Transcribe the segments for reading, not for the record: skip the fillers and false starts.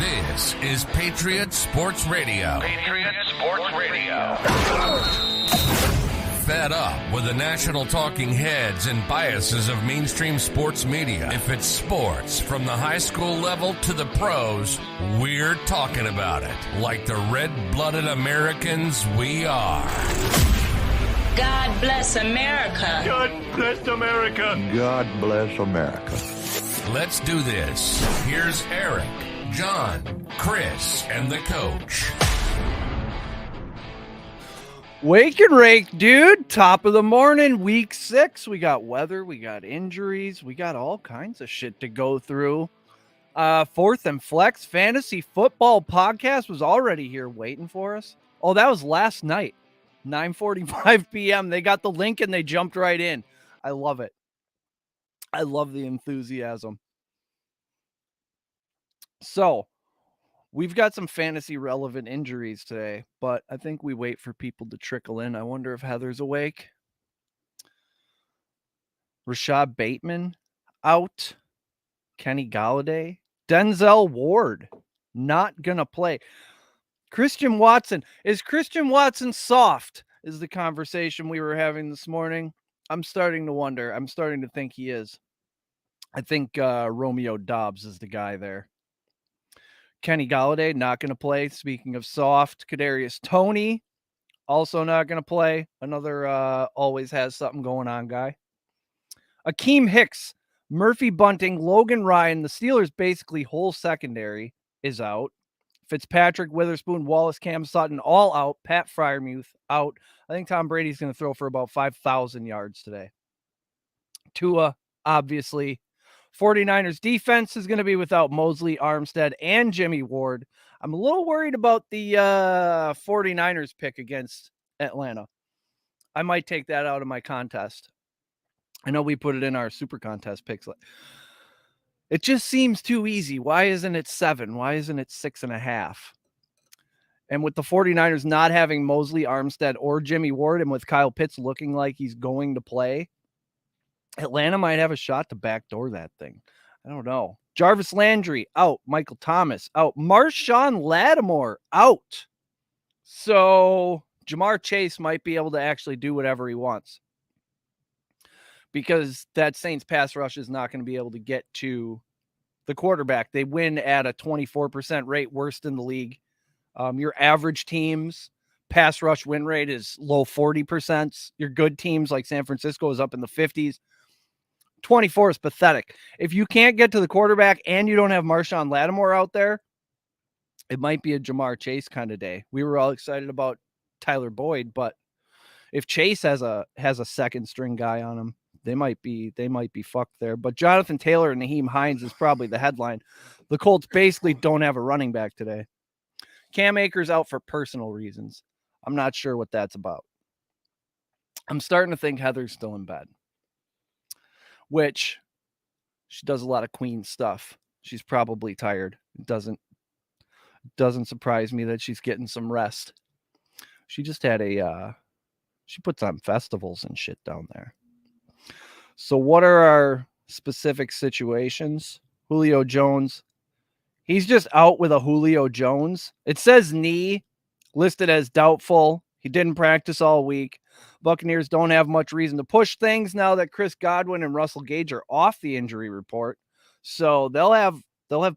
This is Patriot Sports Radio. Patriot Sports Radio. Fed up with the national talking heads and biases of mainstream sports media. If it's sports from the high school level to the pros, we're talking about it like the red-blooded Americans we are. God bless America. God bless America. God bless America. Let's do this. Here's Eric, John, Chris, and the coach. Wake and rake, dude. Top of the morning, week 6. We got weather, we got injuries, we got all kinds of shit to go through. Fourth and Flex Fantasy Football Podcast was already here waiting for us. Oh, that was last night, 9:45 p.m. They got the link and they jumped right in. I love it. I love the enthusiasm. So, we've got some fantasy relevant injuries today, but I think we wait for people to trickle in. I wonder if Heather's awake. Rashad Bateman out. Kenny Galladay. Denzel Ward not going to play. Christian Watson. Is Christian Watson soft? Is the conversation we were having this morning. I'm starting to wonder. I'm starting to think he is. I think Romeo Dobbs is the guy there. Kenny Galladay not going to play. Speaking of soft, Kadarius Toney also not going to play. Another always has something going on guy. Akeem Hicks, Murphy Bunting, Logan Ryan, the Steelers' basically whole secondary is out. Fitzpatrick, Witherspoon, Wallace, Cam Sutton, all out. Pat Freiermuth out. I think Tom Brady's going to throw for about 5,000 yards today. Tua, obviously. 49ers defense is going to be without Mosley, Armstead, and Jimmy Ward. I'm a little worried about the 49ers pick against Atlanta. I might take that out of my contest. I know we put it in our super contest picks. It just seems too easy. Why isn't it 7? Why isn't it 6.5? And with the 49ers not having Mosley, Armstead, or Jimmy Ward, and with Kyle Pitts looking like he's going to play, Atlanta might have a shot to backdoor that thing. I don't know. Jarvis Landry out. Michael Thomas out. Marshawn Lattimore out. So Jamar Chase might be able to actually do whatever he wants, because that Saints pass rush is not going to be able to get to the quarterback. They win at a 24% rate, worst in the league. Your average teams pass rush win rate is low 40%. Your good teams like San Francisco is up in the 50s. 24 is pathetic. If you can't get to the quarterback and you don't have Marshawn Lattimore out there, it might be a Jamar Chase kind of day. We were all excited about Tyler Boyd, but if Chase has a second string guy on him, they might be fucked there. But Jonathan Taylor and Naheem Hines is probably the headline. The Colts basically don't have a running back today. Cam Akers out for personal reasons. I'm not sure what that's about. I'm starting to think Heather's still in bed, which she does a lot of queen stuff. She's probably tired. It doesn't surprise me that she's getting some rest. She just had she puts on festivals and shit down there. So what are our specific situations? Julio Jones. He's just out with a Julio Jones. It says knee, listed as doubtful. He didn't practice all week. Buccaneers don't have much reason to push things now that Chris Godwin and Russell Gage are off the injury report. So they'll have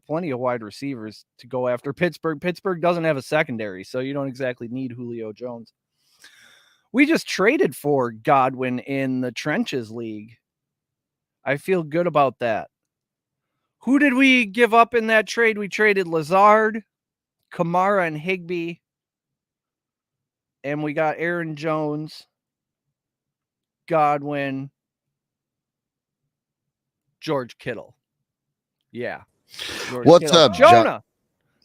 plenty of wide receivers to go after Pittsburgh. Pittsburgh doesn't have a secondary, so you don't exactly need Julio Jones. We just traded for Godwin in the Trenches League. I feel good about that. Who did we give up in that trade? We traded Lazard, Kamara, and Higbee. And we got Aaron Jones, Godwin, George Kittle. Yeah. What's Kittle. up, Jonah?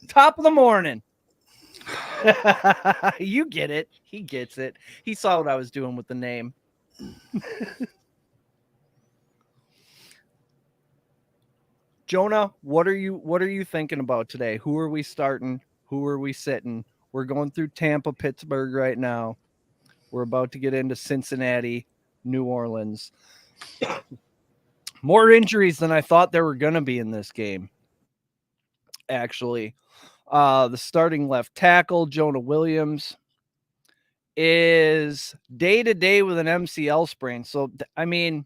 Top of the morning. You get it. He gets it. He saw what I was doing with the name. Jonah, what are you thinking about today? Who are we starting? Who are we sitting? We're going through Tampa, Pittsburgh right now. We're about to get into Cincinnati, New Orleans. More injuries than I thought there were going to be in this game. actually. The starting left tackle, Jonah Williams, is day-to-day with an MCL sprain. So, I mean,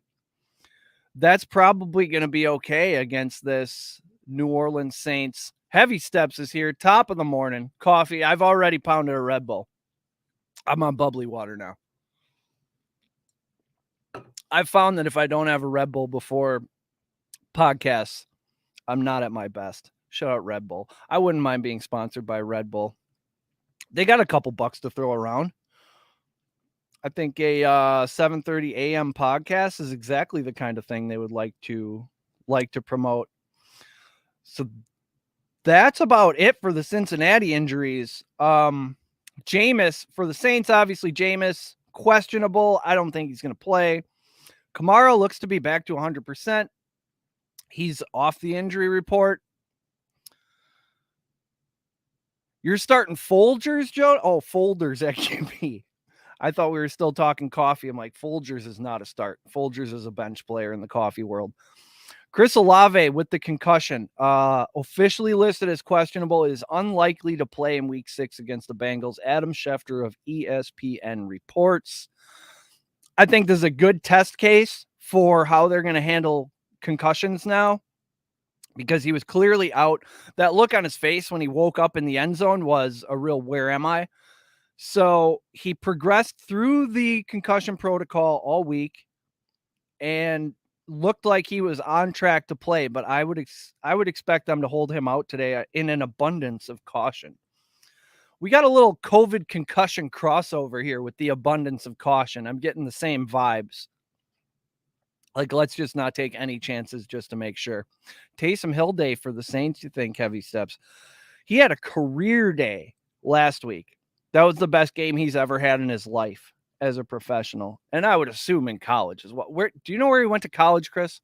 that's probably going to be okay against this New Orleans Saints. Heavy Steps is here, top of the morning. Coffee. I've already pounded a Red Bull. I'm on bubbly water now. I've found that if I don't have a Red Bull before podcasts, I'm not at my best. Shout out Red Bull. I wouldn't mind being sponsored by Red Bull. They got a couple bucks to throw around. I think a 7:30 a.m. podcast is exactly the kind of thing they would like to promote. So that's about it for the Cincinnati injuries. Jameis for the Saints, obviously Jameis questionable. I don't think he's going to play. Kamara looks to be back to 100%. He's off the injury report. You're starting Folgers, Joe? Oh, Folders at QB. I thought we were still talking coffee. I'm like, Folgers is not a start. Folgers is a bench player in the coffee world. Chris Olave with the concussion, officially listed as questionable, is unlikely to play in Week 6 against the Bengals. Adam Schefter of ESPN reports. I think this is a good test case for how they're going to handle concussions now, because he was clearly out. That look on his face when he woke up in the end zone was a real where am I? So he progressed through the concussion protocol all week and looked like he was on track to play, but I would expect them to hold him out today in an abundance of caution. We got a little COVID concussion crossover here with the abundance of caution. I'm getting the same vibes. Like, let's just not take any chances just to make sure. Taysom Hill day for the Saints, you think, Heavy Steps? He had a career day last week. That was the best game he's ever had in his life as a professional. And I would assume in college as well. Where do you know where he went to college, Chris?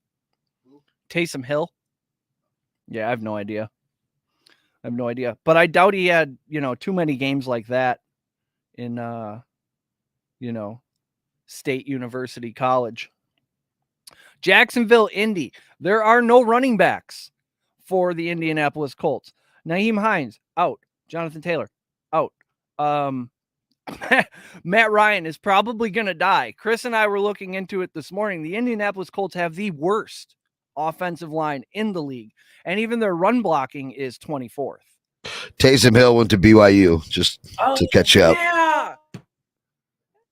Taysom Hill? Yeah, I have no idea. But I doubt he had, too many games like that in, State University College. Jacksonville, Indy. There are no running backs for the Indianapolis Colts. Nyheim Hines, out. Jonathan Taylor, out. Matt Ryan is probably going to die. Chris and I were looking into it this morning. The Indianapolis Colts have the worst offensive line in the league, and even their run blocking is 24th. Taysom Hill went to BYU just to catch you up. Yeah.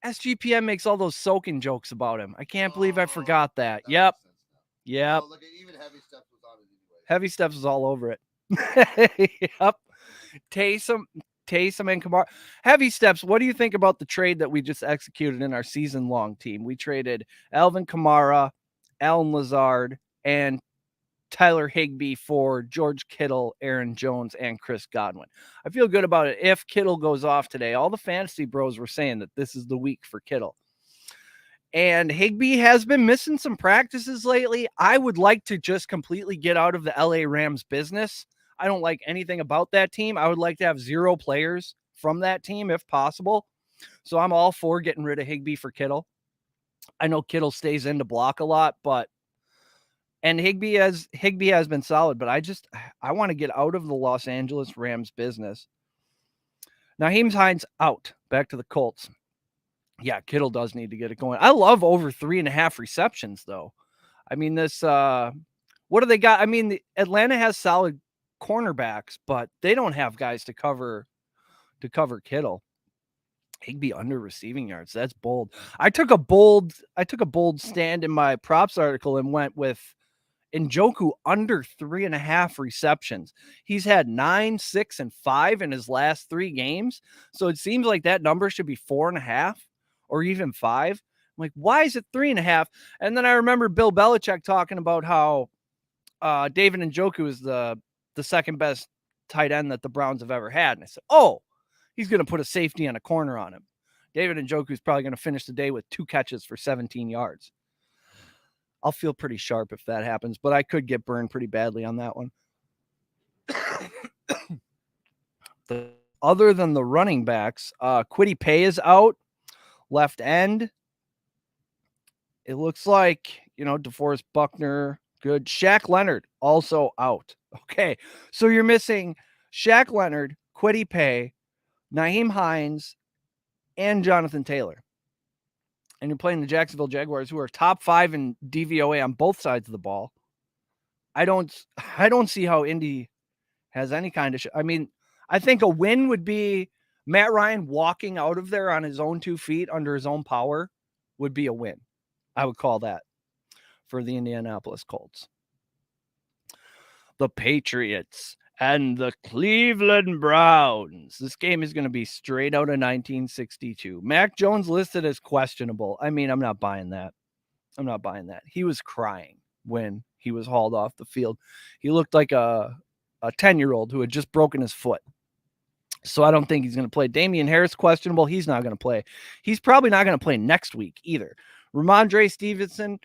SGPN makes all those soaking jokes about him. I can't believe I forgot that. Yep. Yep. Look, even Heavy Steps was on it anyway. Heavy Steps was all over it. Yep. Taysom and Kamara. Heavy Steps, what do you think about the trade that we just executed in our season-long team? We traded Alvin Kamara, Alan Lazard, and Tyler Higbee for George Kittle, Aaron Jones, and Chris Godwin. I feel good about it. If Kittle goes off today, all the fantasy bros were saying that this is the week for Kittle. And Higbee has been missing some practices lately. I would like to just completely get out of the LA Rams business. I don't like anything about that team. I would like to have 0 players from that team if possible. So I'm all for getting rid of Higbee for Kittle. I know Kittle stays in to block a lot, and Higbee has been solid, but I want to get out of the Los Angeles Rams business. Nyheim Hines out. Back to the Colts. Yeah, Kittle does need to get it going. I love over 3.5 receptions, though. I mean, this what do they got? I mean, Atlanta has solid cornerbacks, but they don't have guys to cover Kittle. Higbee under receiving yards. That's bold. I took a bold stand in my props article and went with Njoku under 3.5 receptions. He's had 9, 6, and 5 in his last 3 games. So it seems like that number should be 4.5 or even 5. I'm like, why is it 3.5? And then I remember Bill Belichick talking about how David Njoku is the second best tight end that the Browns have ever had. And I said, oh, he's going to put a safety and a corner on him. David Njoku is probably going to finish the day with 2 catches for 17 yards. I'll feel pretty sharp if that happens, but I could get burned pretty badly on that one. Other than the running backs, Kwity Paye is out, left end. It looks like, DeForest Buckner, good. Shaq Leonard also out. Okay, so you're missing Shaq Leonard, Kwity Paye, Nyheim Hines, and Jonathan Taylor. And you're playing the Jacksonville Jaguars, who are top 5 in DVOA on both sides of the ball. I don't see how Indy has any kind of I mean, I think a win would be Matt Ryan walking out of there on his own 2 feet under his own power would be a win. I would call that for the Indianapolis Colts. The Patriots and the Cleveland Browns. This game is going to be straight out of 1962. Mac Jones listed as questionable. I mean, I'm not buying that. He was crying when he was hauled off the field. He looked like a 10-year-old who had just broken his foot. So I don't think he's going to play. Damian Harris, questionable. He's not going to play. He's probably not going to play next week either. Ramondre Stevenson,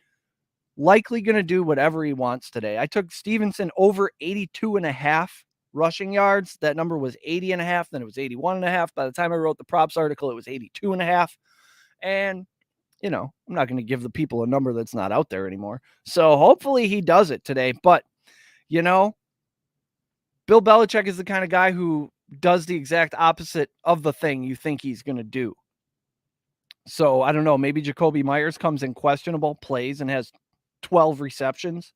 likely going to do whatever he wants today. I took Stevenson over 82.5 rushing yards. That number was 80.5. Then it was 81.5. By the time I wrote the props article, it was 82.5. And, you know, I'm not going to give the people a number that's not out there anymore. So hopefully he does it today. But, you know, Bill Belichick is the kind of guy who does the exact opposite of the thing you think he's going to do. So I don't know. Maybe Jacoby Myers comes in questionable, plays, and has 12 receptions,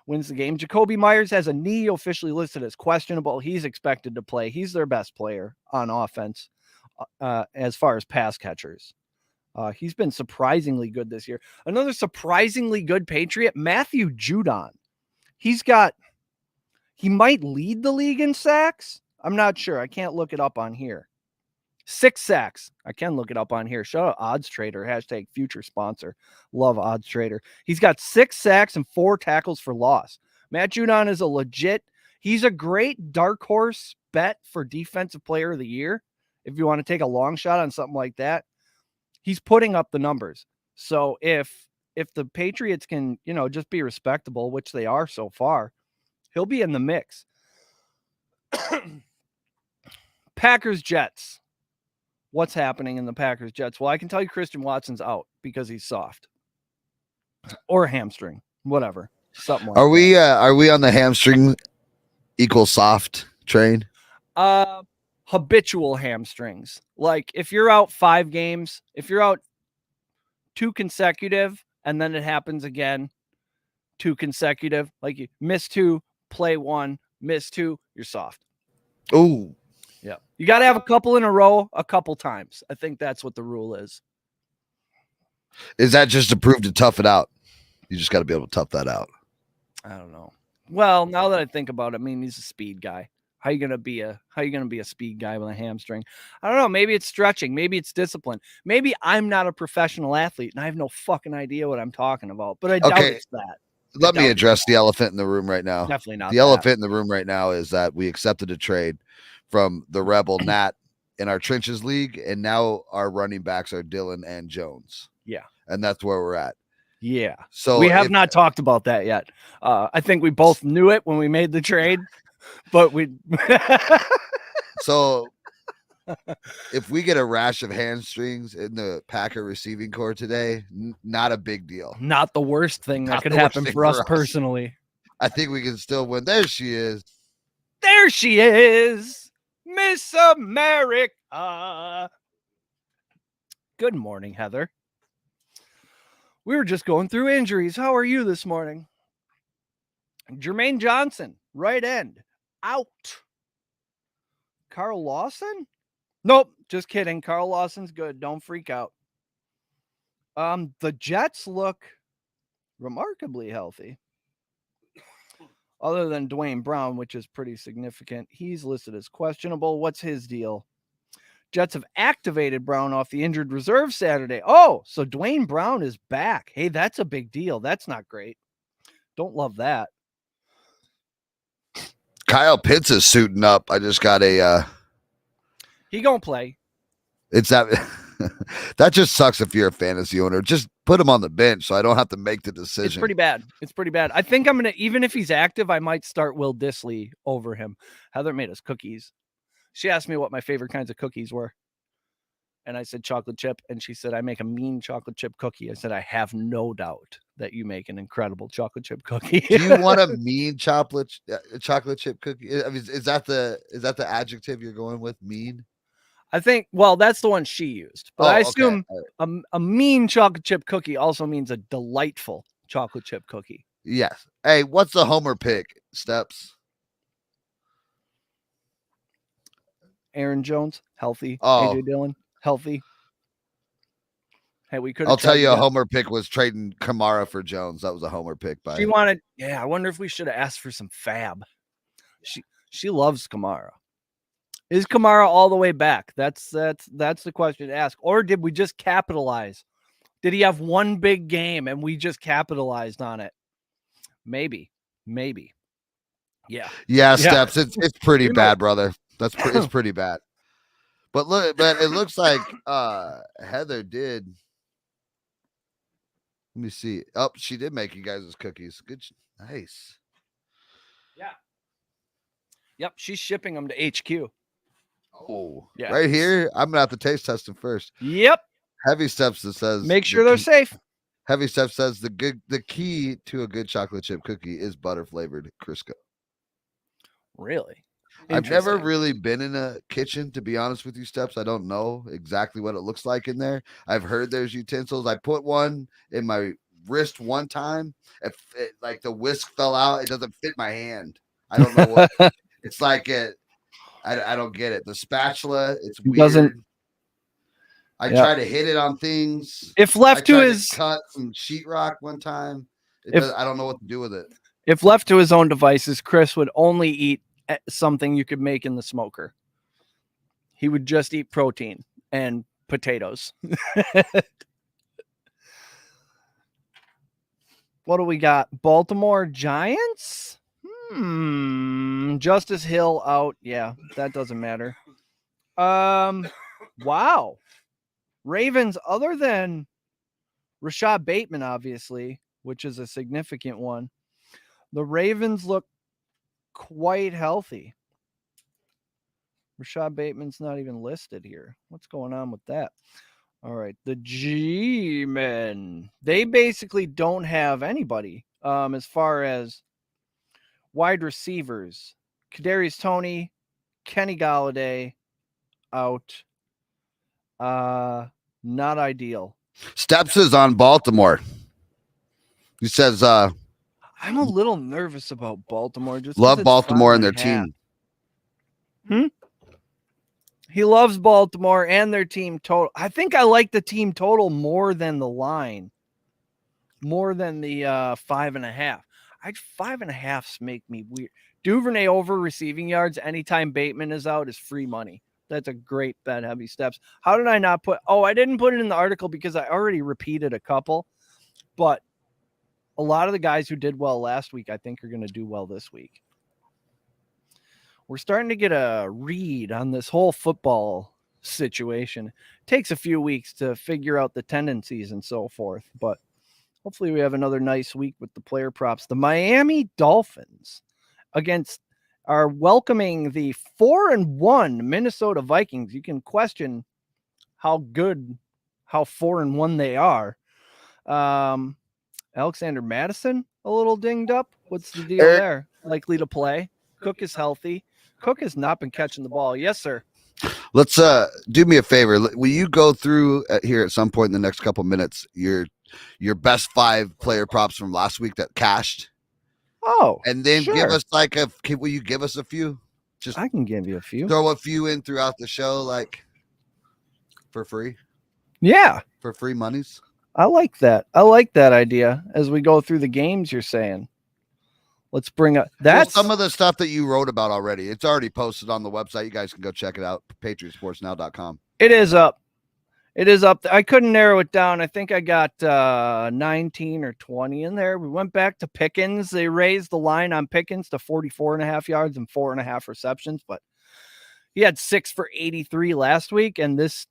wins the game. Jacoby Myers has a knee officially listed as questionable. He's expected to play. He's their best player on offense as far as pass catchers. He's been surprisingly good this year. Another surprisingly good Patriot, Matthew Judon. He might lead the league in sacks. I'm not sure. I can't look it up on here. 6 sacks. I can look it up on here. Shout out Odds Trader, hashtag future sponsor. Love Odds Trader. He's got 6 sacks and 4 tackles for loss. Matt Judon is he's a great dark horse bet for defensive player of the year. If you want to take a long shot on something like that, he's putting up the numbers. So if the Patriots can, you know, just be respectable, which they are so far, he'll be in the mix. Packers Jets. What's happening in the Packers Jets? Well, I can tell you Christian Watson's out because he's soft or hamstring, whatever. Something like that. Are we on the hamstring equal soft train? Habitual hamstrings. Like if you're out 5 games, if you're out 2 consecutive and then it happens again, 2 consecutive, like you miss 2, play 1, miss 2, you're soft. Oh, yeah. You got to have a couple in a row, a couple times. I think that's what the rule is. Is that just to prove to tough it out? You just got to be able to tough that out. I don't know. Well, now that I think about it, I mean, he's a speed guy. How you gonna be a speed guy with a hamstring? I don't know. Maybe it's stretching. Maybe it's discipline. Maybe I'm not a professional athlete and I have no fucking idea what I'm talking about. But I doubt it's that. Let me address the elephant in the room right now. Definitely not. The elephant in the room right now is that we accepted a trade from the Rebel Nat in our trenches league, and now our running backs are Dylan and Jones. Yeah, and that's where we're at. Yeah. So we have not talked about that yet. I think we both knew it when we made the trade, but we. So if we get a rash of hamstrings in the Packer receiving core today, not a big deal. Not the worst thing that could happen for us personally. I think we can still win. There she is. There she is, Miss America. Good morning, Heather. We were just going through injuries. How are you this morning? Jermaine Johnson, right end, out. Carl Lawson? Nope, just kidding. Carl Lawson's good. Don't freak out. The Jets look remarkably healthy. Other than Dwayne Brown, which is pretty significant. He's listed as questionable. What's his deal? Jets have activated Brown off the injured reserve Saturday. Oh, so Dwayne Brown is back. Hey, that's a big deal. That's not great. Don't love that. Kyle Pitts is suiting up. I just got he gonna play. It's that that just sucks if you're a fantasy owner. Just put him on the bench so I don't have to make the decision. It's pretty bad. I think I'm gonna, even if he's active, I might start Will Dissly over him. Heather made us cookies. She asked me what my favorite kinds of cookies were. And I said chocolate chip, and she said, I make a mean chocolate chip cookie. I said, I have no doubt that you make an incredible chocolate chip cookie. Do you want a mean chocolate chip cookie? I mean, is that the adjective you're going with? Mean? I think, well, that's the one she used, but I assume okay. a mean chocolate chip cookie also means a delightful chocolate chip cookie. Yes. Hey, what's the homer pick, Steps? Aaron Jones, healthy. Oh. AJ Dillon, healthy. Hey, we could. I'll tell you, a homer pick was trading Kamara for Jones. That was a homer pick. She wanted. Yeah, I wonder if we should have asked for some fab. She loves Kamara. Is Kamara all the way back? That's the question to ask. Or did we just capitalize? Did he have one big game and we just capitalized on it? Maybe. Yeah. Yeah, Steps. It's pretty bad, brother. It's pretty bad. But it looks like Heather did. Let me see. Oh, she did make you guys' cookies. Good, nice. Yeah. Yep, she's shipping them to HQ. Oh, yeah. Right here. I'm gonna have to taste test them first. Yep. Heavy Steps that says make sure they're safe. Heavy Steps says the key to a good chocolate chip cookie is butter flavored Crisco. Really? I've never really been in a kitchen, to be honest with you, Steps. I don't know exactly what it looks like in there. I've heard there's utensils. I put one in my wrist one time. Like the whisk fell out. It doesn't fit my hand. I don't know what. It's like it. I don't get it. The spatula, it's weird. I try to hit it on things. If left to his cut some sheetrock one time. I don't know what to do with it. If left to his own devices, Chris would only eat something you could make in the smoker. He would just eat protein and potatoes. What do we got? Baltimore Giants? Justice Hill out. Yeah, that doesn't matter. Wow. Ravens, other than Rashad Bateman, obviously, which is a significant one, the Ravens look quite healthy. Rashad Bateman's not even listed here. What's going on with that? All right. The G-men. They basically don't have anybody as far as wide receivers. Kadarius Toney, Kenny Golladay out. Not ideal. Steps is on Baltimore. He says I'm a little nervous about Baltimore. Just love Baltimore and their team. He loves Baltimore and their team total. I think I like the team total more than the line. More than the 5.5. 5.5s make me weird. Duvernay over receiving yards anytime Bateman is out is free money. That's a great bet, Heavy Steps. How did I not put? Oh, I didn't put it in the article because I already repeated a couple. But a lot of the guys who did well last week, I think, are going to do well this week. We're starting to get a read on this whole football situation. It takes a few weeks to figure out the tendencies and so forth, but hopefully we have another nice week with the player props. The Miami Dolphins are welcoming the 4-1 Minnesota Vikings. You can question how 4-1 they are. Alexander Madison, a little dinged up. What's the deal there? Likely to play. Cook is healthy. Cook has not been catching the ball. Yes, sir. Let's do me a favor. Will you go through here at some point in the next couple minutes your best 5 player props from last week that cashed? Oh, and then give us will you give us a few? Just I can give you a few. Throw a few in throughout the show, like for free. Yeah, for free monies. I like that. I like that idea as we go through the games you're saying. Let's bring up that's some of the stuff that you wrote about already. It's already posted on the website. You guys can go check it out. PatriotSportsNow.com. It is up. It is up. I couldn't narrow it down. I think I got 19 or 20 in there. We went back to Pickens. They raised the line on Pickens to 44.5 yards and 4.5 receptions, but he had 6 for 83 last week, and this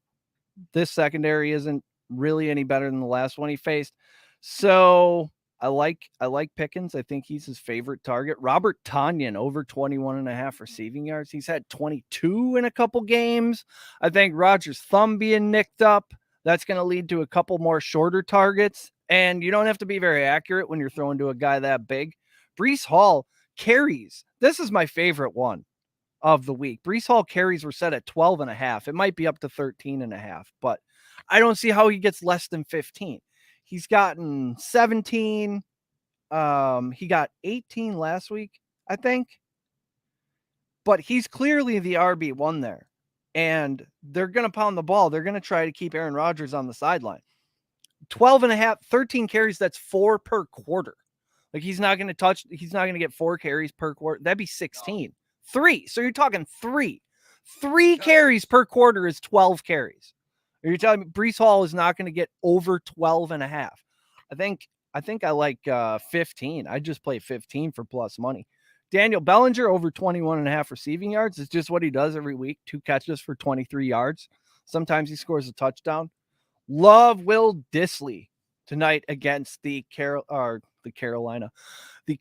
secondary isn't really any better than the last one he faced. So I like Pickens. I think he's his favorite target. Robert Tonyan over 21.5 receiving yards. He's had 22 in a couple games. I think Rodgers' thumb being nicked up, that's going to lead to a couple more shorter targets. And you don't have to be very accurate when you're throwing to a guy that big. Breece Hall carries. This is my favorite one of the week. Breece Hall carries were set at 12.5. It might be up to 13.5, but I don't see how he gets less than 15. He's gotten 17. He got 18 last week, I think. But he's clearly the RB1 there. And they're going to pound the ball. They're going to try to keep Aaron Rodgers on the sideline. 12.5, 13 carries, that's 4 per quarter. Like he's not going to get 4 carries per quarter. That'd be 16. 3. So you're talking 3. 3 carries per quarter is 12 carries. You're telling me Breece Hall is not going to get over 12.5. I think I like 15. I just play 15 for plus money. Daniel Bellinger over 21.5 receiving yards. It's just what he does every week. 2 catches for 23 yards. Sometimes he scores a touchdown. Love Will Dissly tonight against the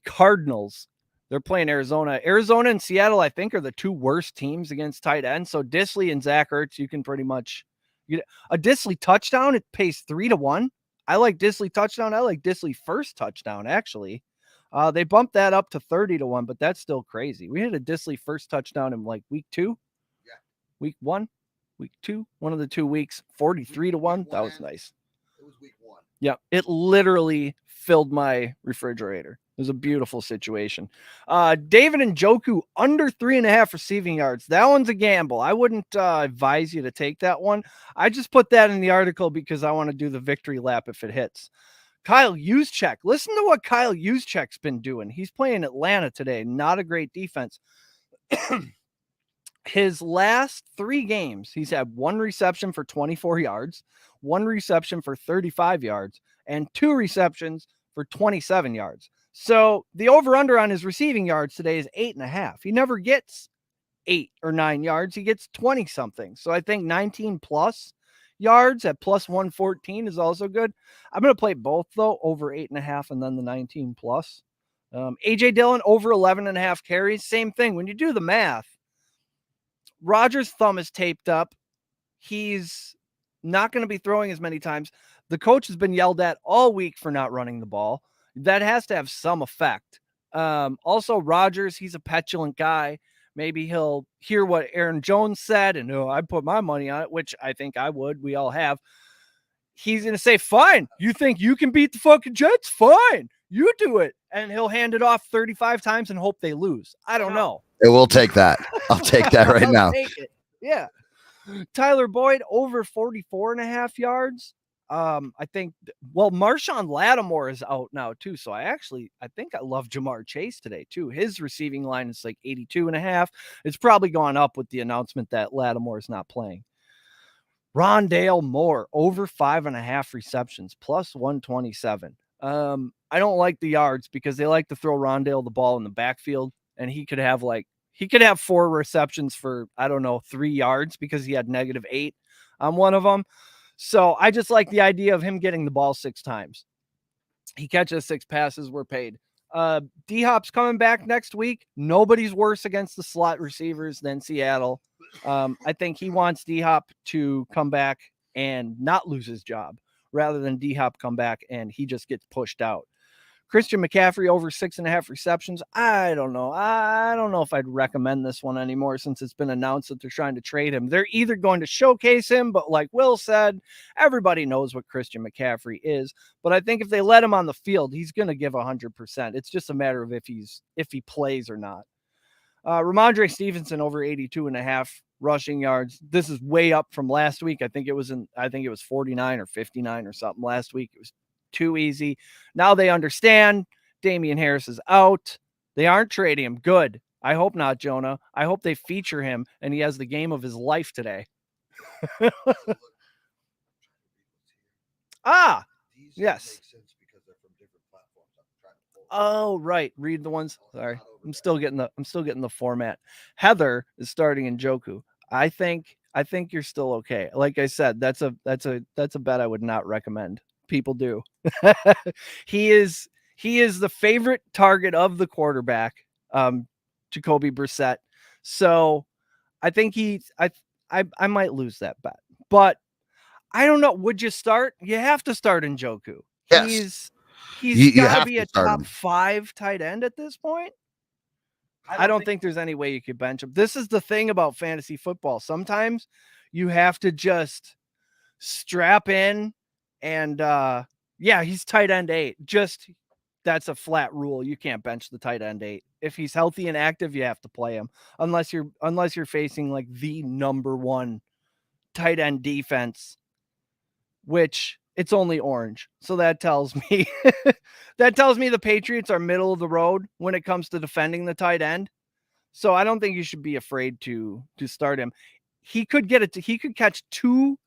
Cardinals. They're playing Arizona. Arizona and Seattle, I think, are the 2 worst teams against tight ends. So Dissly and Zach Ertz, you can pretty much get a Dissly touchdown. It pays 3-1. I like Dissly touchdown. I like Dissly first touchdown, actually. They bumped that up to 30-1, but that's still crazy. We had a Dissly first touchdown in like week 2. Yeah. Week 1, week 2, one of the 2 weeks, 43-1. That was nice. It was week 1. Yeah, it literally filled my refrigerator. It was a beautiful situation. David Njoku under 3.5 receiving yards. That one's a gamble. I wouldn't advise you to take that one. I just put that in the article because I want to do the victory lap if it hits. Kyle Juszczyk. Listen to what Kyle Juszczyk's been doing. He's playing Atlanta today. Not a great defense. His last 3 games, he's had 1 reception for 24 yards, 1 reception for 35 yards, and 2 receptions for 27 yards. So the over-under on his receiving yards today is 8.5. He never gets 8 or 9 yards. He gets 20-something. So I think 19-plus yards at plus 114 is also good. I'm going to play both, though, over 8.5 and then the 19-plus. A.J. Dillon over 11.5 carries. Same thing. When you do the math, Rodgers' thumb is taped up. He's not going to be throwing as many times. The coach has been yelled at all week for not running the ball. That has to have some effect. Also, Rodgers, he's a petulant guy. Maybe he'll hear what Aaron Jones said and, I'd put my money on it, which I think I would. We all have. He's going to say, fine, you think you can beat the fucking Jets? Fine, you do it. And he'll hand it off 35 times and hope they lose. I don't know. It will take that. I'll take that right now. Take it. Yeah. Tyler Boyd over 44.5 yards. I think, Marshawn Lattimore is out now too. So I think I love Jamar Chase today too. His receiving line is like 82.5. It's probably gone up with the announcement that Lattimore is not playing. Rondale Moore over 5.5 receptions, plus 127. I don't like the yards because they like to throw Rondale the ball in the backfield, and he could have 4 receptions for, 3 yards because he had -8 on one of them. So I just like the idea of him getting the ball 6 times. He catches 6 passes, we're paid. D-Hop's coming back next week. Nobody's worse against the slot receivers than Seattle. I think he wants D-Hop to come back and not lose his job rather than D-Hop come back and he just gets pushed out. Christian McCaffrey over 6.5 receptions. I don't know. I don't know if I'd recommend this one anymore since it's been announced that they're trying to trade him. They're either going to showcase him, but like Will said, everybody knows what Christian McCaffrey is. But I think if they let him on the field, he's going to give 100%. It's just a matter of if he plays or not. Ramondre Stevenson over 82.5 rushing yards. This is way up from last week. I think it was 49 or 59 or something last week. It was too easy. Now they understand Damian Harris is out. They aren't trading him. Good. I hope not, Jonah. I hope they feature him and he has the game of his life today. Yes. Oh, right. Read the ones. Sorry. I'm still getting the format. Heather is starting in Njoku. I think you're still okay. Like I said, that's a bet I would not recommend people do. He is He is the favorite target of the quarterback, Jacoby Brissett. So I think I might lose that bet, but I don't know. Would you start? You have to start Njoku. Yes. He's You got to have be to a start top him. 5 tight end at this point. I don't think there's any way you could bench him. This is the thing about fantasy football. Sometimes you have to just strap in and he's tight end 8. Just that's a flat rule. You can't bench the tight end 8. If he's healthy and active, you have to play him unless you're facing like the number 1 tight end defense, which it's only orange. So that tells me the Patriots are middle of the road when it comes to defending the tight end. So I don't think you should be afraid to start him. He could catch 2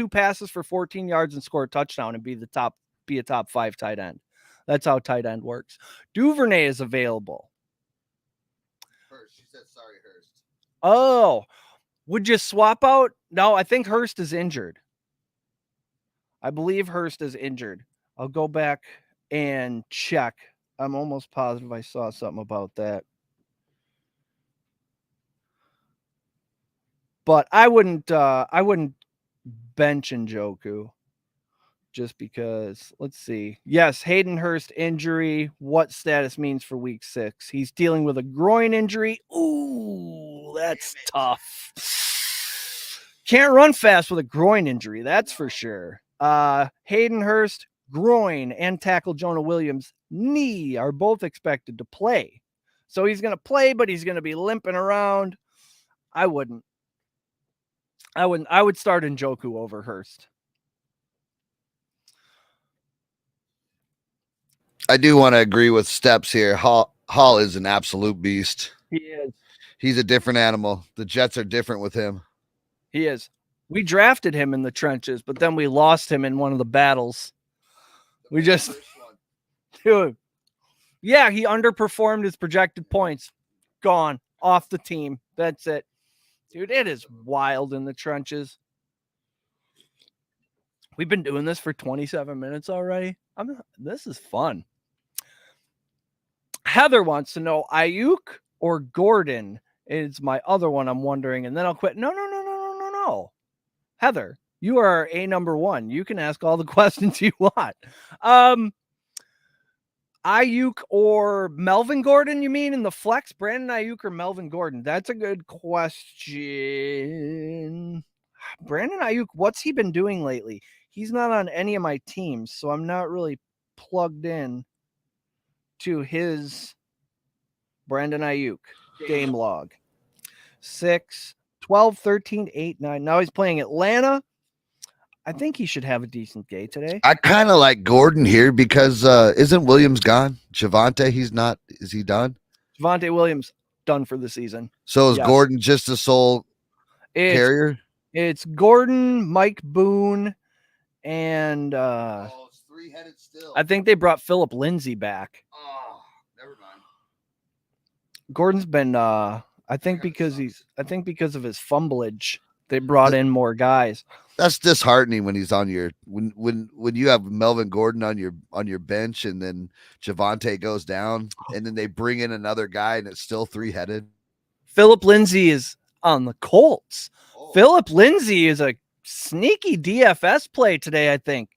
passes for 14 yards and score a touchdown and be a top 5 tight end. That's how tight end works. Duvernay is available. Hurst. She said sorry, Hurst. Oh, would you swap out? No, I think Hurst is injured. I believe Hurst is injured. I'll go back and check. I'm almost positive I saw something about that. But I wouldn't bench Njoku just because. Let's see. Yes, Hayden Hurst injury. What status means for week 6? He's dealing with a groin injury. Ooh, that's tough. Can't run fast with a groin injury, that's for sure. Hayden Hurst, groin, and tackle Jonah Williams, knee are both expected to play. So he's going to play, but he's going to be limping around. I would start Njoku over Hurst. I do want to agree with Steps here. Hall is an absolute beast. He is. He's a different animal. The Jets are different with him. He is. We drafted him in the trenches, but then we lost him in one of the battles. We just, dude. Yeah, he underperformed his projected points. Gone. Off the team. That's it. Dude, it is wild in the trenches. We've been doing this for 27 minutes already. This is fun. Heather wants to know Ayuk or Gordon is my other one I'm wondering, and then I'll quit. No. Heather, you are a number 1. You can ask all the questions you want. Ayuk or Melvin Gordon, you mean, in the flex? Brandon Ayuk or Melvin Gordon? That's a good question. Brandon Ayuk, what's he been doing lately? He's not on any of my teams, so I'm not really plugged in to his Brandon Ayuk game log. 6, 12, 13, 8, 9. Now he's playing Atlanta. I think he should have a decent day today. I kind of like Gordon here because isn't Williams gone? Javonte, he's not. Is he done? Javonte Williams done for the season. So is Gordon just a sole carrier? It's Gordon, Mike Boone, and it's 3-headed still. I think they brought Philip Lindsay back. Oh, never mind. Gordon's been I think because of his fumblage, they brought in more guys. That's disheartening when he's on your when you have Melvin Gordon on your bench and then Javonte goes down and then they bring in another guy and it's still 3-headed. Philip Lindsay is on the Colts. Oh. Philip Lindsay is a sneaky DFS play today, I think.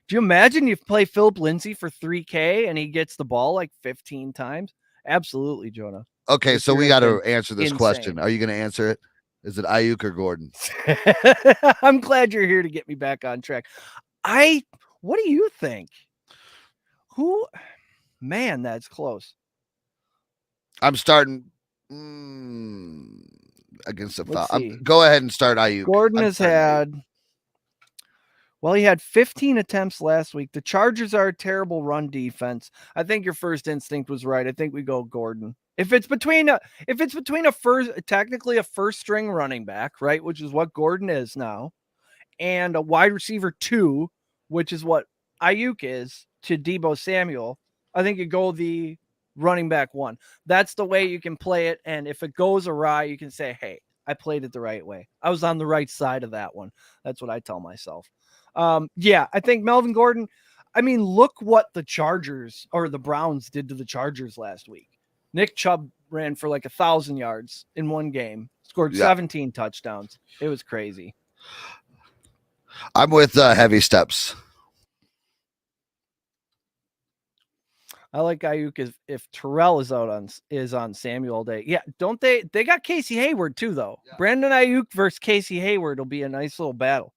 Do you imagine you play Philip Lindsay for $3K and he gets the ball like 15 times? Absolutely, Jonah. Okay, so we got to answer this question. Are you going to answer it? Is it Ayuk or Gordon? I'm glad you're here to get me back on track. What do you think? Man, that's close. I'm starting against the foul. Go ahead and start Ayuk. Gordon he had 15 attempts last week. The Chargers are a terrible run defense. I think your first instinct was right. I think we go Gordon. If it's between technically a first string running back, right, which is what Gordon is now, and a wide receiver 2, which is what Ayuk is to Deebo Samuel, I think you go the running back 1. That's the way you can play it. And if it goes awry, you can say, hey, I played it the right way. I was on the right side of that one. That's what I tell myself. I think Melvin Gordon, I mean, look what the Chargers or the Browns did to the Chargers last week. Nick Chubb ran for like 1,000 yards in one game, scored 17 touchdowns. It was crazy. I'm with heavy steps. I like Ayuk if Terrell is on Samuel all day. Yeah, don't they got Casey Hayward too, though. Yeah. Brandon Ayuk versus Casey Hayward will be a nice little battle.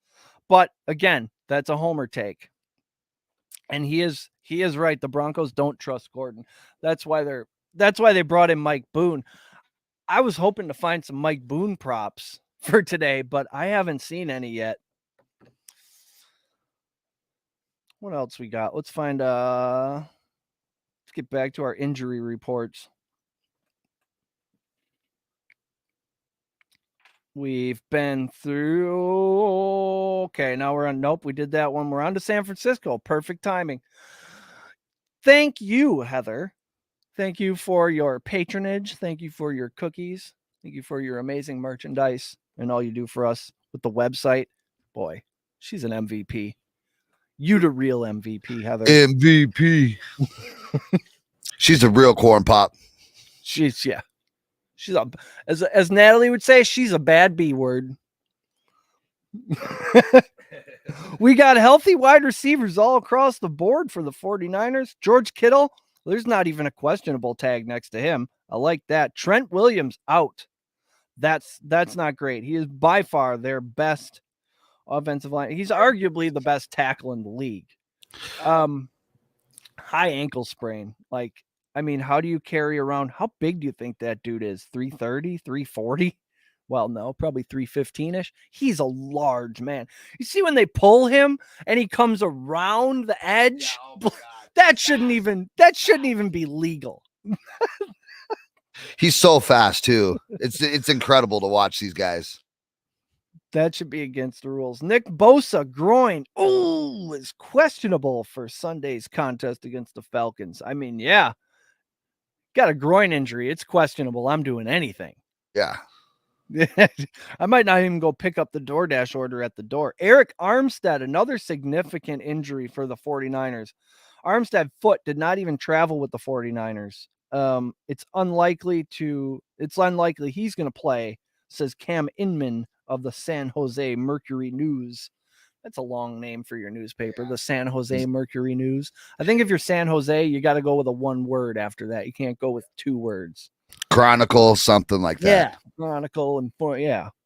But again, that's a homer take. And he is right. The Broncos don't trust Gordon. That's why they brought in Mike Boone. I was hoping to find some Mike Boone props for today, but I haven't seen any yet. What else we got? Let's find let's get back to our injury reports. We've been through. Okay, now we're on. Nope, we did that one. We're on to San Francisco. Perfect timing. Thank you, Heather. Thank you for your patronage. Thank you for your cookies. Thank you for your amazing merchandise and all you do for us with the website. Boy, she's an MVP. You the real MVP, Heather. MVP. She's a real corn pop. She's as Natalie would say, she's a bad B word. We got healthy wide receivers all across the board for the 49ers. George Kittle, there's not even a questionable tag next to him. I like that. Trent Williams out. That's not great. He is by far their best offensive line. He's arguably the best tackle in the league. High ankle sprain. Like, I mean, how do you carry around? How big do you think that dude is? 330, 340? Well, no, probably 315-ish. He's a large man. You see when they pull him and he comes around the edge? Yeah, oh that shouldn't even be legal. He's so fast too. It's incredible to watch these guys. That should be against the rules. Nick Bosa, groin. Oh, is questionable for Sunday's contest against the Falcons. I mean, yeah. Got a groin injury. It's questionable. I'm doing anything. Yeah. I might not even go pick up the DoorDash order at the door. Eric Armstead, another significant injury for the 49ers. Armstead foot did not even travel with the 49ers. It's unlikely he's going to play, says Cam Inman of the San Jose Mercury News. That's a long name for your newspaper, the San Jose Mercury News. I think if you're San Jose, you got to go with a one word after that. You can't go with two words. Chronicle, something like that. Yeah, Chronicle,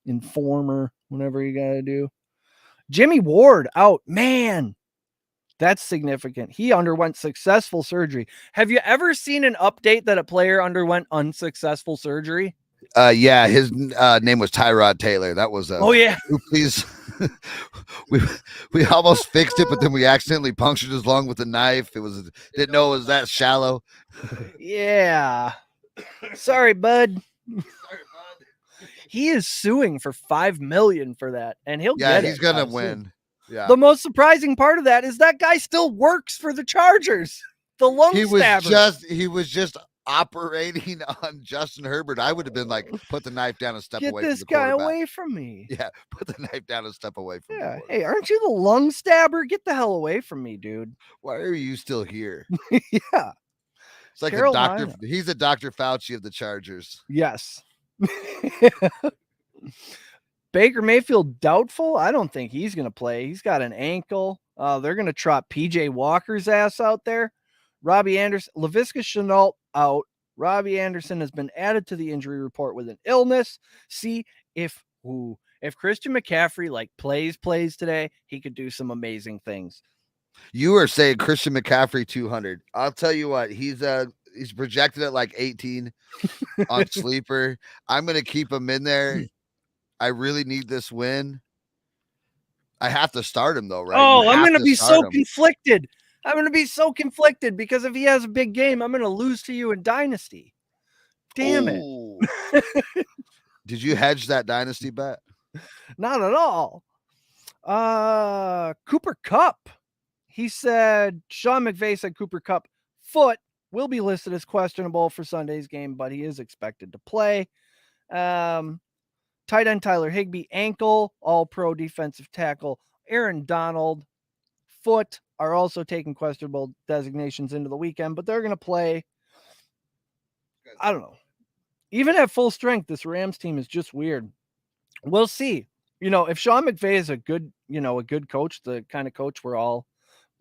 Informer, whatever you got to do. Jimmy Ward out. Man, that's significant. He underwent successful surgery. Have you ever seen an update that a player underwent unsuccessful surgery? Yeah, his name was Tyrod Taylor. That was please. we almost fixed it, but then we accidentally punctured his lung with a knife. Didn't know it was that shallow. Yeah. Sorry, bud. He is suing for $5 million for that, and he'll get it. Yeah, he's gonna win. Yeah. The most surprising part of that is that guy still works for the Chargers. The lung stabber. He was just operating on Justin Herbert. I would have been like, put the knife down and step away from the quarterback. Get this guy away from me. Yeah, put the knife down and step away from me. Yeah. Hey, aren't you the lung stabber? Get the hell away from me, dude. Why are you still here? Yeah. It's like the doctor. He's a Dr. Fauci of the Chargers. Yes. Baker Mayfield doubtful. I don't think he's going to play. He's got an ankle. They're going to trot PJ Walker's ass out there. Robbie Anderson, Laviska Shenault out. Robbie Anderson has been added to the injury report with an illness. See if Christian McCaffrey plays today, he could do some amazing things. You are saying Christian McCaffrey 200. I'll tell you what, he's projected at like 18 on Sleeper. I'm going to keep him in there. I really need this win. I have to start him though, right? Oh, I'm going to be so conflicted. I'm going to be so conflicted because if he has a big game, I'm going to lose to you in Dynasty. Damn it. Did you hedge that Dynasty bet? Not at all. Cooper Kupp. He said, Sean McVay said Cooper Kupp foot will be listed as questionable for Sunday's game, but he is expected to play. Tight end Tyler Higbee, ankle, all-pro defensive tackle. Aaron Donald, Foot are also taking questionable designations into the weekend, but they're going to play. I don't know. Even at full strength, this Rams team is just weird. We'll see. If Sean McVay is a good coach, the kind of coach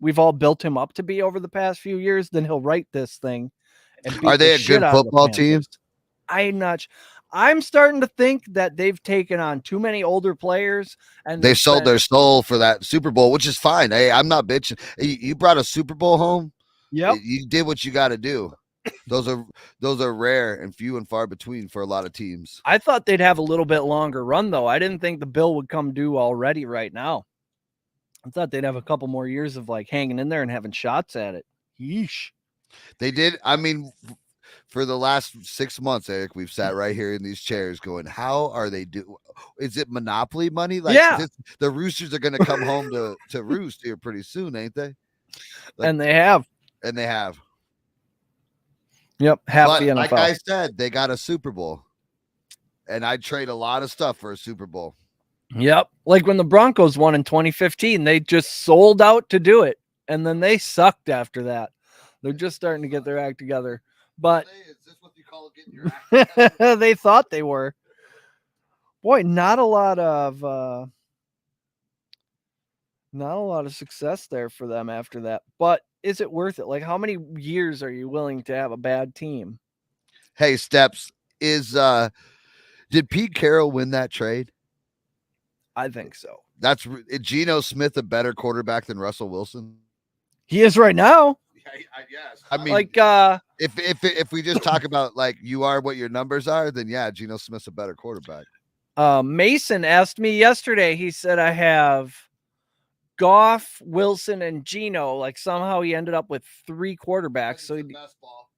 we've all built him up to be over the past few years, then he'll write this thing. And are they a good football team? I'm starting to think that they've taken on too many older players, and they sold their soul for that Super Bowl, which is fine. Hey, I'm not bitching. You brought a Super Bowl home. Yep. You did what you got to do. Those are rare and few and far between for a lot of teams. I thought they'd have a little bit longer run, though. I didn't think the bill would come due already right now. I thought they'd have a couple more years of like hanging in there and having shots at it. Yeesh. They did. I mean, for the last 6 months, Eric, we've sat right here in these chairs going, how are they do? Is it Monopoly money? Like, yeah. The Roosters are going to come home to roost here pretty soon, ain't they? And they have. Yep. Half the NFL. Like I said, they got a Super Bowl. And I'd trade a lot of stuff for a Super Bowl. Yep. Like when the Broncos won in 2015, they just sold out to do it. And then they sucked after that. They're just starting to get their act together. But is this what you call getting your act together? they thought they were. Boy, not a lot of success there for them after that. But is it worth it? Like, how many years are you willing to have a bad team? Hey, Steps, did Pete Carroll win that trade? I think so. Is Geno Smith a better quarterback than Russell Wilson? He is right now. Yes. I mean, like if we just talk about like you are what your numbers are, then yeah, Geno Smith's a better quarterback. Mason asked me yesterday. He said I have Goff, Wilson, and Geno. Like somehow he ended up with 3 quarterbacks. So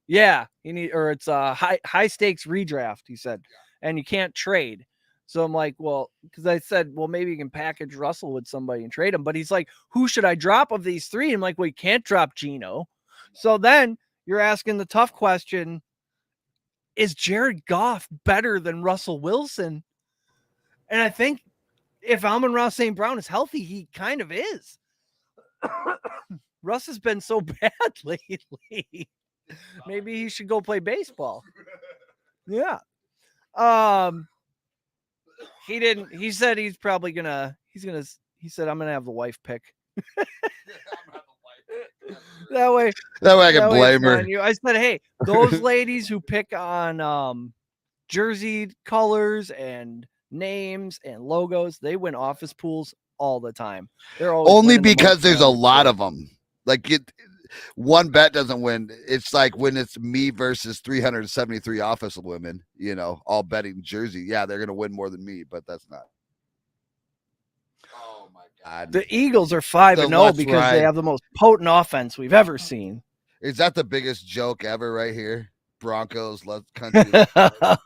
it's a high stakes redraft. He said, and you can't trade. So I'm like, well, because I said, well, maybe you can package Russell with somebody and trade him. But he's like, who should I drop of these 3? I'm like, well, you can't drop Geno. So then you're asking the tough question, is Jared Goff better than Russell Wilson? And I think if Amon-Ra St. Brown is healthy, he kind of is. Russ has been so bad lately. Maybe he should go play baseball. Yeah. He didn't. He said he's probably gonna. He said I'm gonna have the wife pick. That way I can blame her. I said, hey, those ladies who pick on jersey colors and names and logos, they win office pools all the time. They're always only because there's a lot of them. Like one bet doesn't win. It's like when it's me versus 373 office women, all betting jersey. Yeah, they're gonna win more than me, but that's not. Oh my God. The Eagles are 5-0 because they have the most potent offense we've ever seen. Is that the biggest joke ever right here? Broncos love country.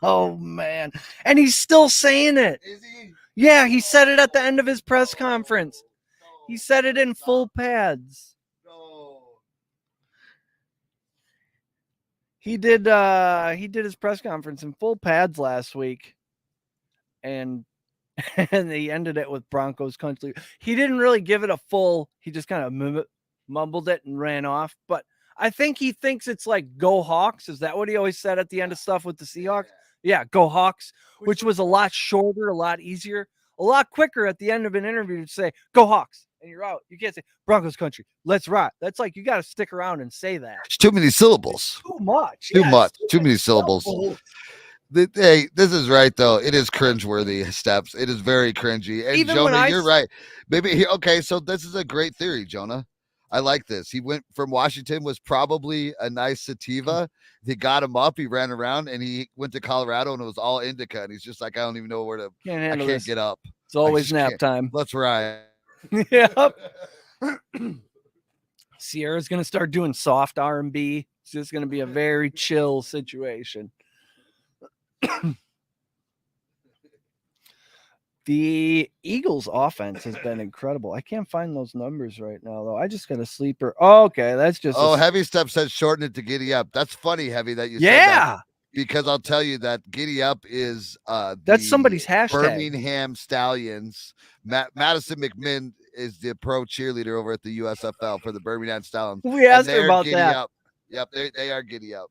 Oh man. And he's still saying it. Is he? Yeah, he said it at the end of his press conference. He said it in full pads. He did his press conference in full pads last week, and he ended it with Broncos country. He didn't really give it a full. He just kind of mumbled it and ran off. But I think he thinks it's like "Go Hawks." Is that what he always said at the end of stuff with the Seahawks? Yeah, "Go Hawks," which was a lot shorter, a lot easier, a lot quicker at the end of an interview to say "Go Hawks." And you're out. You can't say Broncos country. Let's rock. That's like you got to stick around and say that. It's too many syllables. Too much. Too many syllables. Hey, this is right though. It is cringeworthy, Steps. It is very cringy. And Even Jonah, you're right. Maybe okay. So this is a great theory, Jonah. I like this. He went from Washington, was probably a nice sativa. He got him up. He ran around, and he went to Colorado, and it was all indica. And he's just like, I don't even know where to. I can't get up. It's always nap time. Let's ride. Yep. Sierra's gonna start doing soft R&B. It's just gonna be a very chill situation. The Eagles offense has been incredible. I can't find those numbers right now though. I just got a sleeper. Oh, okay, that's just Heavy Step said shorten it to giddy up. That's funny, Heavy, that you said that. Because I'll tell you that giddy up is that's somebody's hashtag. Birmingham Stallions. Madison McMinn is the pro cheerleader over at the USFL for the Birmingham Stallions. We asked her they're about giddy that. up. Yep, they are giddy up.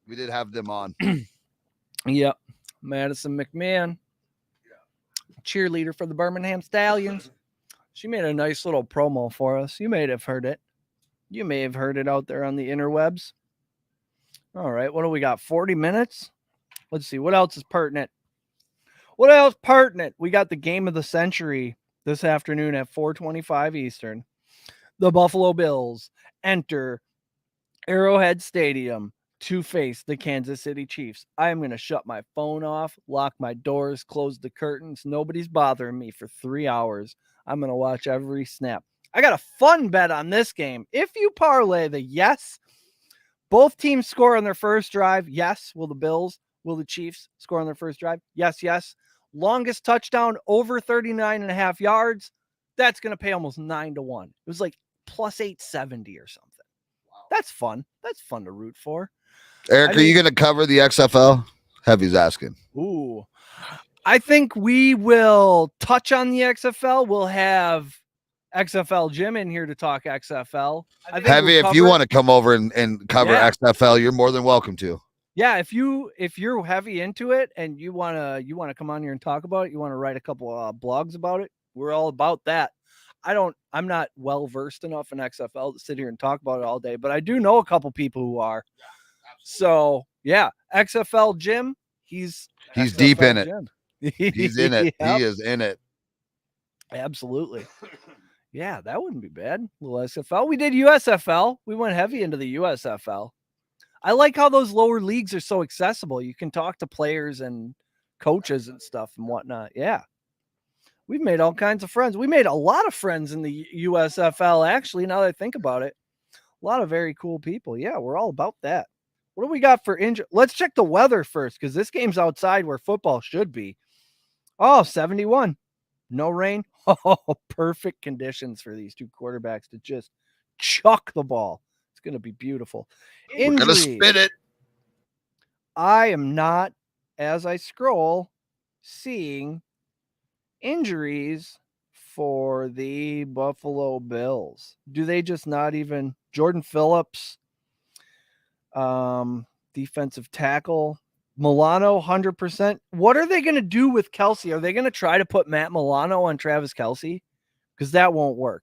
We did have them on. Yep. Madison McMahon, cheerleader for the Birmingham Stallions. She made a nice little promo for us. You may have heard it. You may have heard it out there on the interwebs. All right. What do we got? 40 minutes? Let's see. What else is pertinent? What else pertinent? We got the game of the century this afternoon at 4:25 Eastern. The Buffalo Bills enter Arrowhead Stadium to face the Kansas City Chiefs. I am going to shut my phone off, lock my doors, close the curtains. Nobody's bothering me for 3 hours. I'm going to watch every snap. I got a fun bet on this game. If you parlay the yes, both teams score on their first drive. Yes. Will the Chiefs score on their first drive? Yes, yes. Longest touchdown over 39.5 yards. That's going to pay almost 9-1. It was like plus 870 or something. Wow. That's fun. That's fun to root for. Eric, are you going to cover the XFL? Heavy's asking. Ooh. I think we will touch on the XFL. We'll have XFL Jim in here to talk XFL. Heavy, if you want to come over and cover XFL, you're more than welcome to. Yeah, if you're heavy into it and you wanna come on here and talk about it, you want to write a couple blogs about it, we're all about that. I'm not well versed enough in XFL to sit here and talk about it all day, but I do know a couple people who are. So yeah, XFL Jim, he's deep in it. Jim. He's in it. Yep. He is in it. Absolutely. Yeah, that wouldn't be bad. Little XFL. We did USFL. We went heavy into the USFL. I like how those lower leagues are so accessible. You can talk to players and coaches and stuff and whatnot. Yeah. We've made all kinds of friends. We made a lot of friends in the USFL, actually, now that I think about it. A lot of very cool people. Yeah, we're all about that. What do we got for injury? Let's check the weather first, because this game's outside where football should be. Oh, 71. No rain. Oh, perfect conditions for these two quarterbacks to just chuck the ball. It's going to be beautiful. We're going to spin it. I am not, as I scroll, seeing injuries for the Buffalo Bills. Do they just not even? Jordan Phillips, defensive tackle. Milano, 100%. What are they going to do with Kelsey? Are they going to try to put Matt Milano on Travis Kelsey? Because that won't work.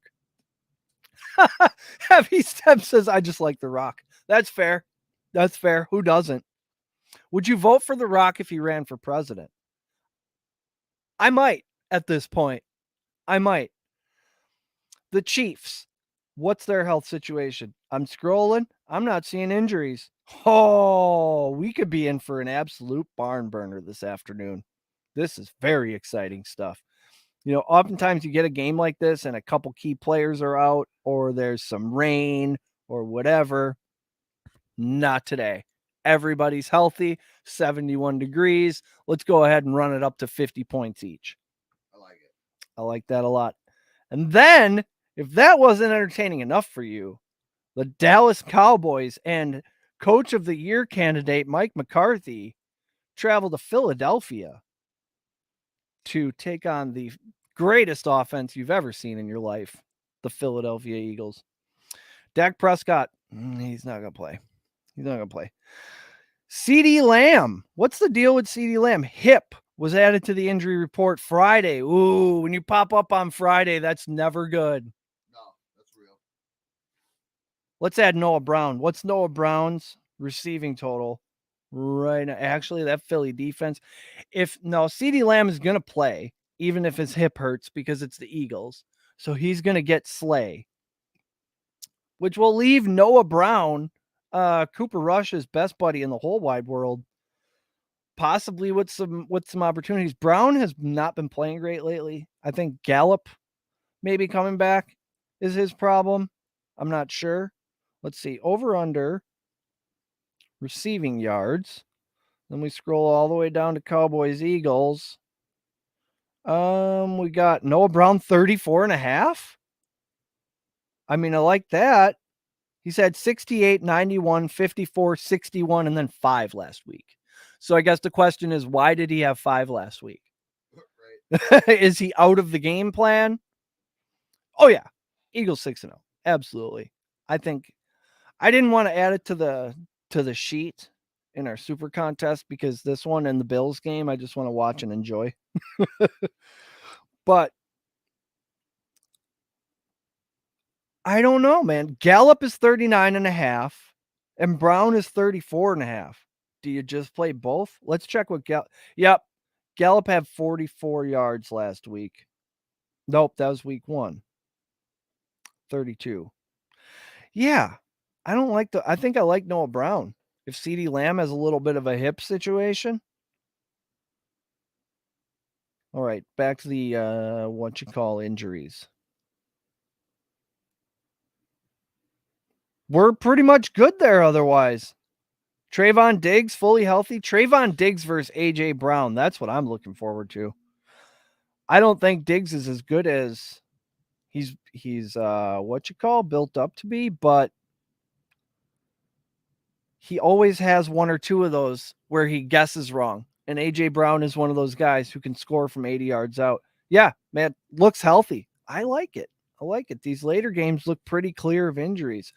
Heavy Step says, I just like The Rock. That's fair. That's fair. Who doesn't? Would you vote for The Rock if he ran for president? I might at this point. I might. The Chiefs. What's their health situation? I'm scrolling. I'm not seeing injuries. Oh, we could be in for an absolute barn burner this afternoon. This is very exciting stuff. You know, oftentimes you get a game like this and a couple key players are out or there's some rain or whatever. Not today. Everybody's healthy, 71 degrees. Let's go ahead and run it up to 50 points each. I like it. I like that a lot. And then, if that wasn't entertaining enough for you, the Dallas Cowboys and Coach of the Year candidate Mike McCarthy traveled to Philadelphia to take on the greatest offense you've ever seen in your life, the Philadelphia Eagles. Dak Prescott, he's not going to play. He's not going to play. CeeDee Lamb, what's the deal with CeeDee Lamb? Hip was added to the injury report Friday. Ooh, when you pop up on Friday, that's never good. No, that's real. Let's add Noah Brown. What's Noah Brown's receiving total right now? Actually, that Philly defense. CeeDee Lamb is going to play, even if his hip hurts, because it's the Eagles. So he's going to get Slay, which will leave Noah Brown, Cooper Rush's best buddy in the whole wide world, possibly with some opportunities. Brown has not been playing great lately. I think Gallup maybe coming back is his problem. I'm not sure. Let's see. Over under receiving yards. Then we scroll all the way down to Cowboys Eagles. We got Noah Brown 34.5. I mean, I like that. He's had 68, 91, 54, 61, and then 5 last week. So I guess the question is, why did he have 5 last week? Right. Is he out of the game plan? Oh yeah, Eagles 6-0. Absolutely. I think I didn't want to add it to the sheet in our super contest because this one and the Bills game I just want to watch and enjoy. But I don't know, man. Gallup is 39.5 and Brown is 34.5. Do you just play both? Let's check what Yep. Gallup had 44 yards last week. Nope, that was week 1. 32. Yeah. I think I like Noah Brown. If CeeDee Lamb has a little bit of a hip situation. All right, back to the injuries. We're pretty much good there otherwise. Trayvon Diggs fully healthy. Trayvon Diggs versus A.J. Brown. That's what I'm looking forward to. I don't think Diggs is as good as he's built up to be, but he always has one or two of those where he guesses wrong. And A.J. Brown is one of those guys who can score from 80 yards out. Yeah, man, looks healthy. I like it. These later games look pretty clear of injuries.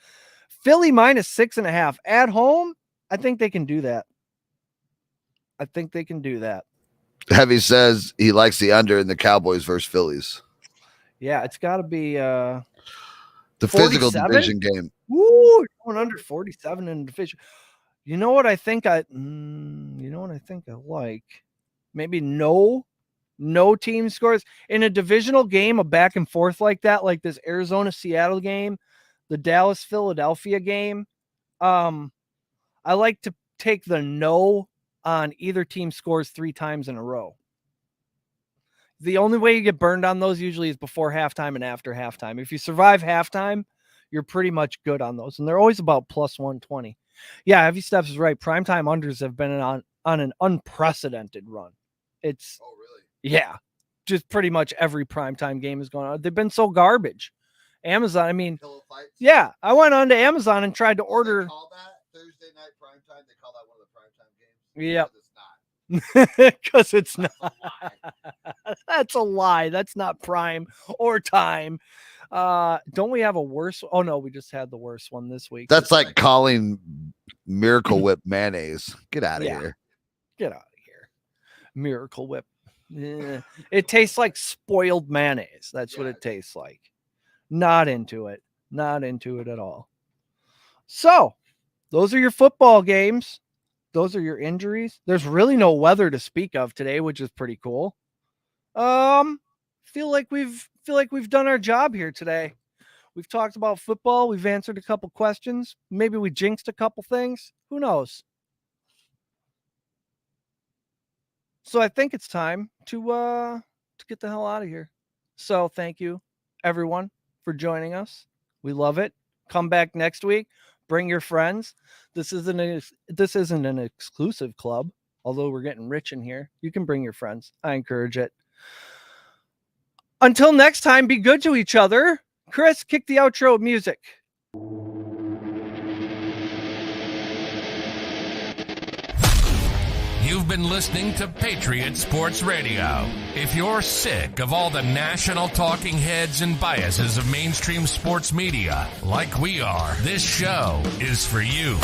Philly minus 6.5 at home. I think they can do that. Heavy says he likes the under in the Cowboys versus Phillies. Yeah, it's got to be the physical 47? division game. Ooh, going under 47 in the division. You know what I think I like? Maybe no team scores in a divisional game, a back and forth like that, like this Arizona-Seattle game, the Dallas-Philadelphia game. I like to take the no on either team scores 3 times in a row. The only way you get burned on those usually is before halftime and after halftime. If you survive halftime, you're pretty much good on those. And they're always about plus 120. Yeah, Heavy Steps is right. Primetime unders have been on an unprecedented run. Oh, really? Yeah. Just pretty much every primetime game is going on. They've been so garbage. Amazon, I mean, yeah, I went on to Amazon and tried to order. They call that Thursday night primetime? They call that one of the primetime games? Yep. It's not. Because it's not. That's a lie. That's not prime or time. Don't we have a worse? Oh no, we just had the worst one this week. That's like calling Miracle Whip mayonnaise. Get out of here. Get out of here. Miracle Whip. Yeah. It tastes like spoiled mayonnaise. That's what it tastes like. Not into it. Not into it at all. So, those are your football games. Those are your injuries. There's really no weather to speak of today, which is pretty cool. Feel like we've done our job here today. We've talked about football. We've answered a couple questions. Maybe we jinxed a couple things. Who knows? So I think it's time to get the hell out of here. So thank you, everyone, for joining us. We love it. Come back next week. Bring your friends. This isn't an exclusive club, although we're getting rich in here. You can bring your friends. I encourage it. Until next time, be good to each other. Chris, kick the outro music. You've been listening to Patriot Sports Radio. If you're sick of all the national talking heads and biases of mainstream sports media, like we are, this show is for you.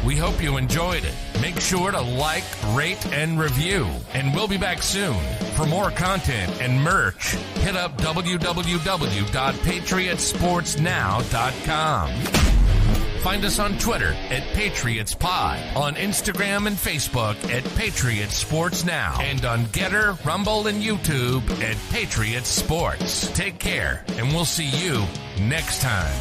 We hope you enjoyed it. Make sure to like, rate, and review. And we'll be back soon. For more content and merch, hit up www.patriotsportsnow.com. Find us on Twitter at PatriotsPod, on Instagram and Facebook at Patriots Sports Now, and on Getter, Rumble, and YouTube at Patriots Sports. Take care, and we'll see you next time.